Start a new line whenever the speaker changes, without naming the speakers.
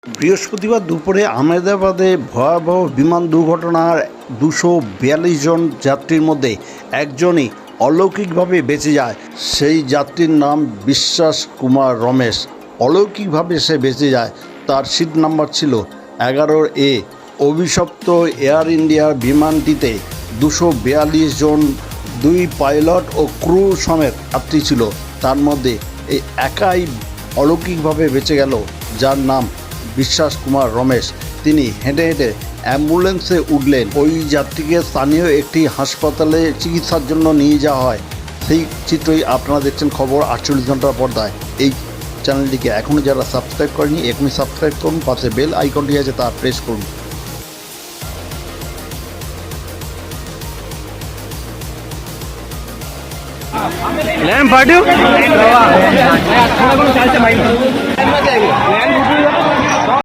বৃহস্পতিবার দুপুরে আহমেদাবাদে ভয়াবহ বিমান দুর্ঘটনার 242 জন যাত্রীর মধ্যে একজনই অলৌকিকভাবে বেঁচে যায়। সেই যাত্রীর নাম বিশ্বাস কুমার রমেশ। অলৌকিকভাবে সে বেঁচে যায়। তার সিট নাম্বার ছিল 11A। অভিশপ্ত এয়ার ইন্ডিয়ার বিমানটিতে 242 জন, 2 পাইলট ও ক্রু সমেত যাত্রী ছিল। তার মধ্যে এই একাই অলৌকিকভাবে বেঁচে গেল, যার নাম বিশ্বাস কুমার রমেশ। তিনি হেঁটে হেঁটে অ্যাম্বুলেন্সে উঠলেন। ওই যাত্রীকে স্থানীয় একটি হাসপাতালে চিকিৎসার জন্য নিয়ে যাওয়া হয়। সেই চিত্রই আপনারা দেখছেন খবর 48 ঘন্টার পর্দায়। এই চ্যানেলটিকে এখনও যারা সাবস্ক্রাইব করেনি এখনই সাবস্ক্রাইব করুন, পাশে বেল আইকনটি আছে তা প্রেস করুন।
लैम्प फाट्यो